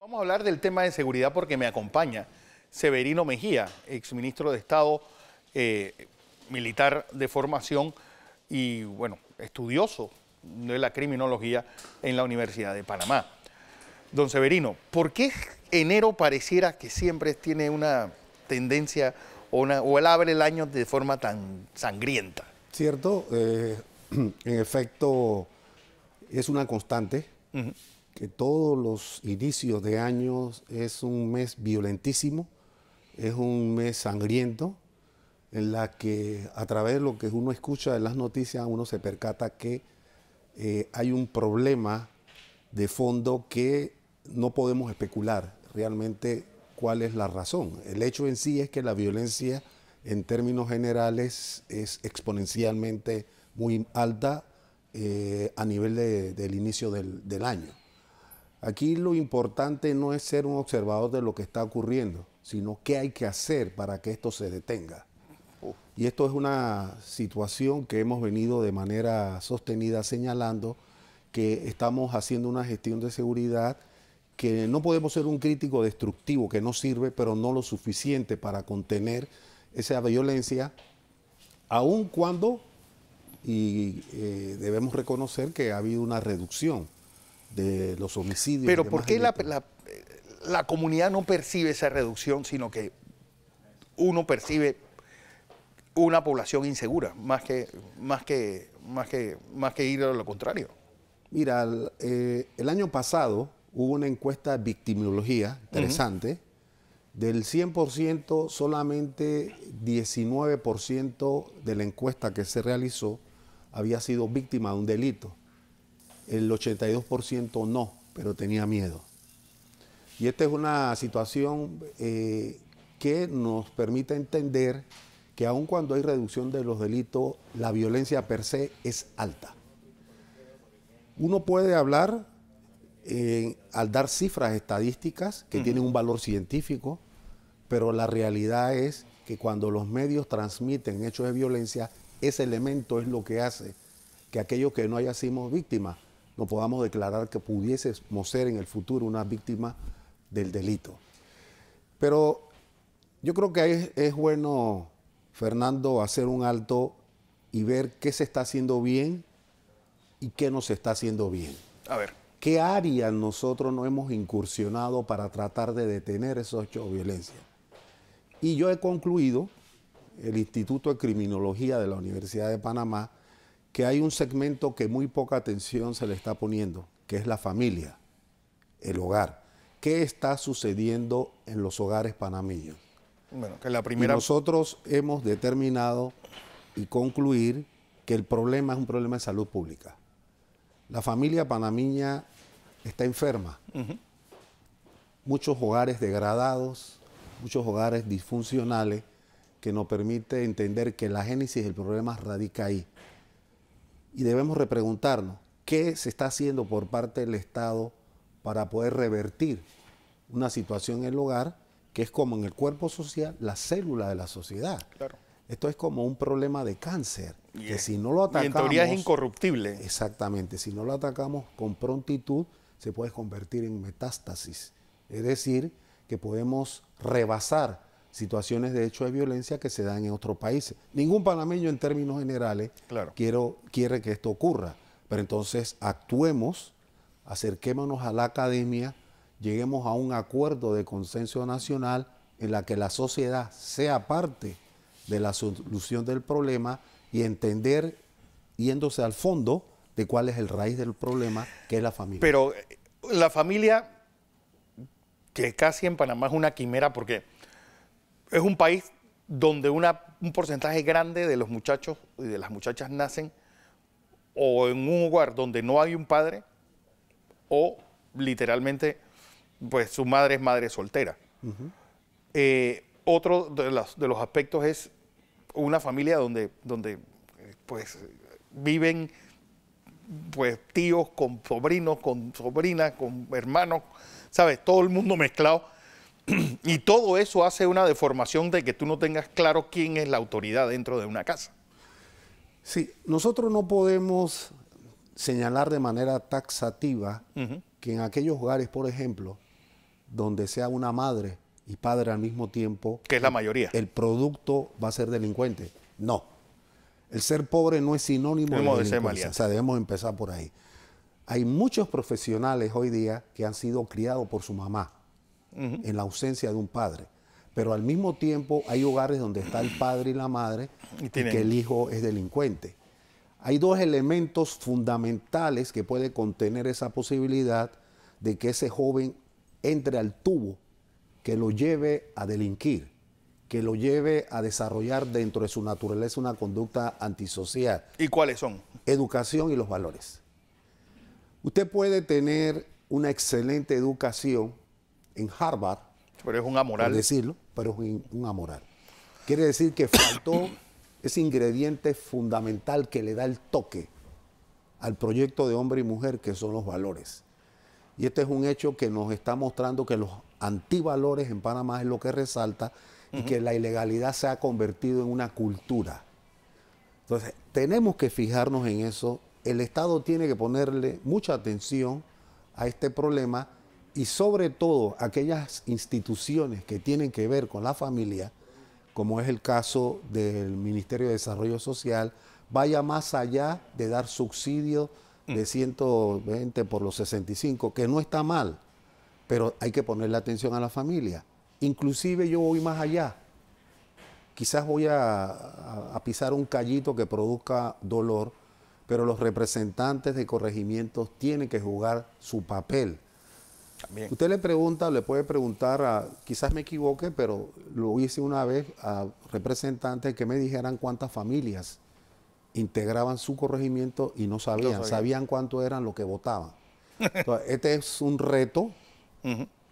Vamos a hablar del tema de seguridad porque me acompaña Severino Mejía, exministro de Estado, militar de formación y, bueno, estudioso de la criminología en la Universidad de Panamá. Don Severino, ¿por qué enero pareciera que siempre tiene una tendencia o él abre el año de forma tan sangrienta? Cierto, en efecto es una constante. Que todos los inicios de años es un mes violentísimo, es un mes sangriento, en la que a través de lo que uno escucha en las noticias uno se percata que hay un problema de fondo que no podemos especular realmente cuál es la razón. El hecho en sí es que la violencia en términos generales es exponencialmente muy alta a nivel del inicio del año. Aquí lo importante no es ser un observador de lo que está ocurriendo, sino qué hay que hacer para que esto se detenga. Y esto es una situación que hemos venido de manera sostenida señalando, que estamos haciendo una gestión de seguridad que no podemos ser un crítico destructivo que no sirve, pero no lo suficiente para contener esa violencia, aun cuando debemos reconocer que ha habido una reducción de los homicidios. Pero ¿por qué la comunidad no percibe esa reducción, sino que uno percibe una población insegura, más que ir a lo contrario? Mira, el año pasado hubo una encuesta de victimología interesante. Del 100%, solamente 19% de la encuesta que se realizó había sido víctima de un delito. El 82% no, pero tenía miedo. Y esta es una situación que nos permite entender que aun cuando hay reducción de los delitos, la violencia per se es alta. Uno puede hablar, al dar cifras estadísticas que tienen un valor científico, pero la realidad es que cuando los medios transmiten hechos de violencia, ese elemento es lo que hace que aquellos que no hayamos sido víctimas no podamos declarar que pudiésemos ser en el futuro una víctima del delito. Pero yo creo que es bueno, Fernando, hacer un alto y ver qué se está haciendo bien y qué no se está haciendo bien. A ver. ¿Qué áreas nosotros no hemos incursionado para tratar de detener esos hechos de violencia? Y yo he concluido, el Instituto de Criminología de la Universidad de Panamá, que hay un segmento que muy poca atención se le está poniendo, que es la familia, el hogar. ¿Qué está sucediendo en los hogares panameños? Bueno, que la primera... Y nosotros hemos determinado y concluir que el problema es un problema de salud pública. La familia panameña está enferma. Muchos hogares degradados, muchos hogares disfuncionales, que nos permite entender que la génesis del problema radica ahí. Y debemos repreguntarnos qué se está haciendo por parte del Estado para poder revertir una situación en el hogar que es, como en el cuerpo social, la célula de la sociedad. Claro. Esto es como un problema de cáncer, que si no lo atacamos... Y en teoría es incorruptible. Exactamente, si no lo atacamos con prontitud, se puede convertir en metástasis. Es decir, que podemos rebasar situaciones de hecho de violencia que se dan en otros países. Ningún panameño en términos generales quiere que esto ocurra, pero entonces actuemos, acerquémonos a la academia, lleguemos a un acuerdo de consenso nacional en la que la sociedad sea parte de la solución del problema y entender, yéndose al fondo, de cuál es el raíz del problema, que es la familia. Pero la familia, que casi en Panamá es una quimera, porque es un país donde un porcentaje grande de los muchachos y de las muchachas nacen o en un hogar donde no hay un padre o literalmente pues su madre es madre soltera. Otro de los aspectos es una familia donde pues viven pues tíos con sobrinos, con sobrinas, con hermanos, ¿sabes? Todo el mundo mezclado. Y todo eso hace una deformación de que tú no tengas claro quién es la autoridad dentro de una casa. Sí, nosotros no podemos señalar de manera taxativa que en aquellos hogares, por ejemplo, donde sea una madre y padre al mismo tiempo, Que es la mayoría. el producto va a ser delincuente. No. El ser pobre no es sinónimo de Debemos de ser delincuencia. maleantes. O sea, debemos empezar por ahí. Hay muchos profesionales hoy día que han sido criados por su mamá en la ausencia de un padre. Pero al mismo tiempo hay hogares donde está el padre y la madre y que el hijo es delincuente. Hay dos elementos fundamentales que puede contener esa posibilidad de que ese joven entre al tubo que lo lleve a delinquir, que lo lleve a desarrollar dentro de su naturaleza una conducta antisocial. ¿Y cuáles son? Educación y los valores. Usted puede tener una excelente educación en Harvard, Pero es un amoral. por decirlo, pero es un amoral. Quiere decir que faltó ese ingrediente fundamental que le da el toque al proyecto de hombre y mujer, que son los valores. Y este es un hecho que nos está mostrando que los antivalores en Panamá es lo que resalta y que la ilegalidad se ha convertido en una cultura. Entonces, tenemos que fijarnos en eso. El Estado tiene que ponerle mucha atención a este problema y sobre todo aquellas instituciones que tienen que ver con la familia, como es el caso del Ministerio de Desarrollo Social, vaya más allá de dar subsidios de 120 por los 65, que no está mal, pero hay que ponerle atención a la familia. Inclusive yo voy más allá. Quizás voy a pisar un callito que produzca dolor, pero los representantes de corregimientos tienen que jugar su papel. También. Usted le pregunta, le puede preguntar, quizás me equivoque, pero lo hice una vez a representantes que me dijeran cuántas familias integraban su corregimiento y no sabían, sabían cuánto eran los que votaban. Entonces, este es un reto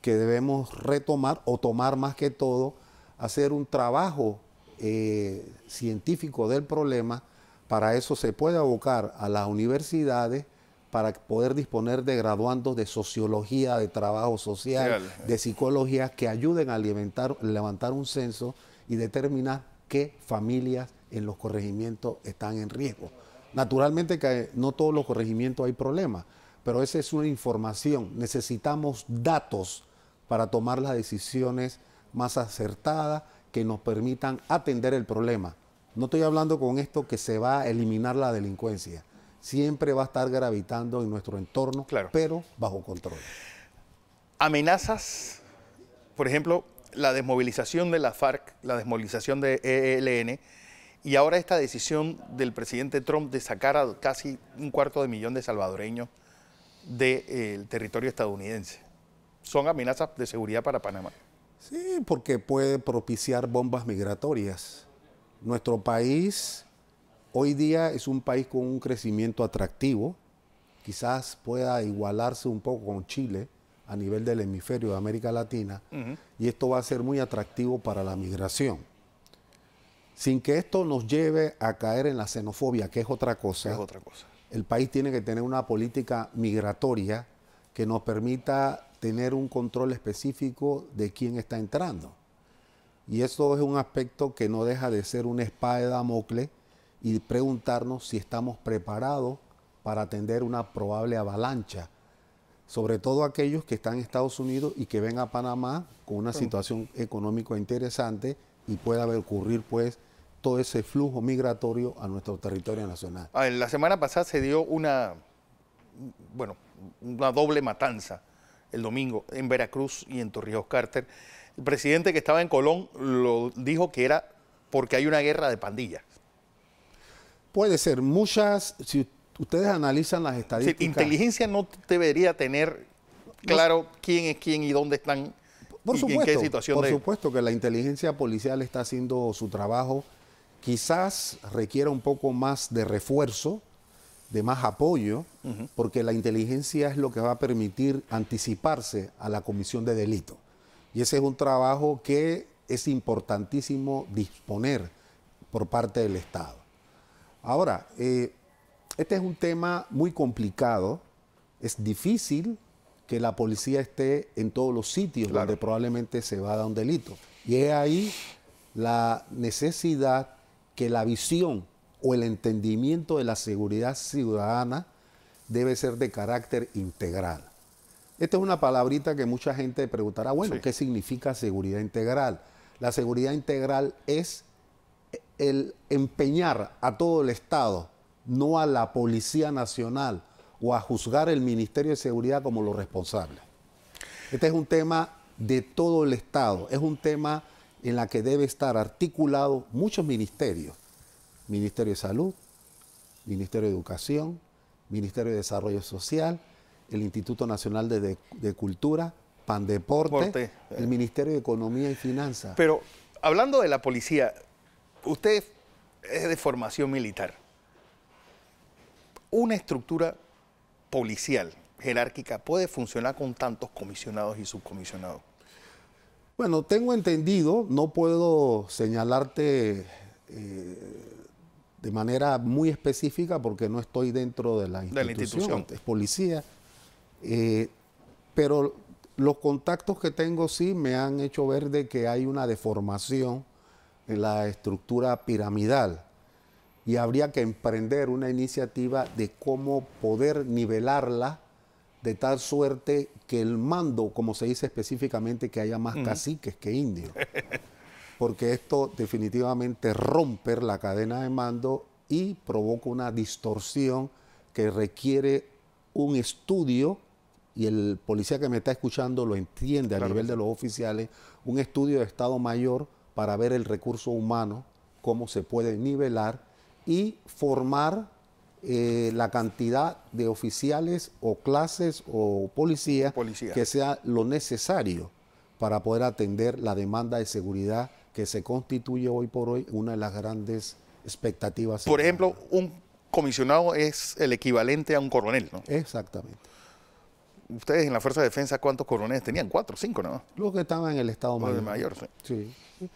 que debemos retomar o tomar más que todo, hacer un trabajo científico del problema. Para eso se puede abocar a las universidades para poder disponer de graduandos de sociología, de trabajo social, de psicología, que ayuden a levantar un censo y determinar qué familias en los corregimientos están en riesgo. Naturalmente que no todos los corregimientos hay problemas, pero esa es una información. Necesitamos datos para tomar las decisiones más acertadas que nos permitan atender el problema. No estoy hablando con esto que se va a eliminar la delincuencia. Siempre va a estar gravitando en nuestro entorno, pero bajo control. Amenazas, por ejemplo, la desmovilización de la FARC, la desmovilización de ELN, y ahora esta decisión del presidente Trump de sacar a casi 250.000 de salvadoreños del territorio estadounidense. ¿Son amenazas de seguridad para Panamá? Sí, porque puede propiciar bombas migratorias. Nuestro país hoy día es un país con un crecimiento atractivo, quizás pueda igualarse un poco con Chile a nivel del hemisferio de América Latina, y esto va a ser muy atractivo para la migración. Sin que esto nos lleve a caer en la xenofobia, que es otra cosa, el país tiene que tener una política migratoria que nos permita tener un control específico de quién está entrando. Y esto es un aspecto que no deja de ser una espada de Damocles y preguntarnos si estamos preparados para atender una probable avalancha, sobre todo aquellos que están en Estados Unidos y que ven a Panamá con una situación económica interesante y pueda ocurrir pues todo ese flujo migratorio a nuestro territorio nacional. La semana pasada se dio una doble matanza el domingo en Veracruz y en Torrijos Carter. El presidente que estaba en Colón lo dijo que era porque hay una guerra de pandillas. Puede ser. Muchas, si ustedes analizan las estadísticas... Sí, inteligencia no debería tener claro quién es quién y dónde están y en qué situación. Por supuesto que la inteligencia policial está haciendo su trabajo. Quizás requiera un poco más de refuerzo, de más apoyo, porque la inteligencia es lo que va a permitir anticiparse a la comisión de delito. Y ese es un trabajo que es importantísimo disponer por parte del Estado. Ahora, este es un tema muy complicado. Es difícil que la policía esté en todos los sitios donde probablemente se va a dar un delito. Y es ahí la necesidad que la visión o el entendimiento de la seguridad ciudadana debe ser de carácter integral. Esta es una palabrita que mucha gente preguntará, bueno, Sí. ¿qué significa seguridad integral? La seguridad integral es el empeñar a todo el Estado, no a la Policía Nacional o a juzgar el Ministerio de Seguridad como los responsables. Este es un tema de todo el Estado, es un tema en la que debe estar articulado muchos ministerios. Ministerio de Salud, Ministerio de Educación, Ministerio de Desarrollo Social, el Instituto Nacional de Cultura, Pandeporte, el Ministerio de Economía y Finanzas. Pero hablando de la policía, usted es de formación militar. Una estructura policial jerárquica puede funcionar con tantos comisionados y subcomisionados. Bueno, tengo entendido, no puedo señalarte de manera muy específica porque no estoy dentro de la institución. Es policía, pero los contactos que tengo sí me han hecho ver de que hay una deformación en la estructura piramidal y habría que emprender una iniciativa de cómo poder nivelarla de tal suerte que el mando, como se dice específicamente, que haya más caciques que indios. Porque esto definitivamente rompe la cadena de mando y provoca una distorsión que requiere un estudio, y el policía que me está escuchando lo entiende a nivel de los oficiales, un estudio de Estado Mayor para ver el recurso humano, cómo se puede nivelar y formar la cantidad de oficiales o clases o policías que sea lo necesario para poder atender la demanda de seguridad que se constituye hoy por hoy una de las grandes expectativas. Por ejemplo, un comisionado es el equivalente a un coronel, ¿no? Exactamente. Ustedes en la Fuerza de Defensa, ¿cuántos coroneles tenían? 4 o 5, ¿no? Los que estaban en el Estado Mayor. Sí. Sí.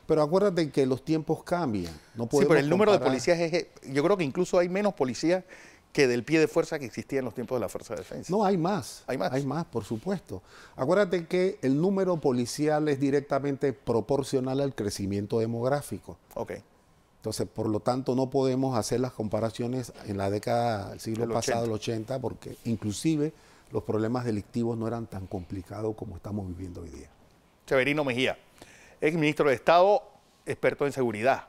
Pero acuérdate que los tiempos cambian. No podemos pero el número de comparar. policías es... Yo creo que incluso hay menos policías que del pie de fuerza que existía en los tiempos de la Fuerza de Defensa. No, hay más. ¿Hay más? Hay más, por supuesto. Acuérdate que el número policial es directamente proporcional al crecimiento demográfico. Ok. Entonces, por lo tanto, no podemos hacer las comparaciones en la década del siglo pasado, el 80, porque inclusive los problemas delictivos no eran tan complicados como estamos viviendo hoy día. Severino Mejía, ex ministro de Estado, experto en seguridad.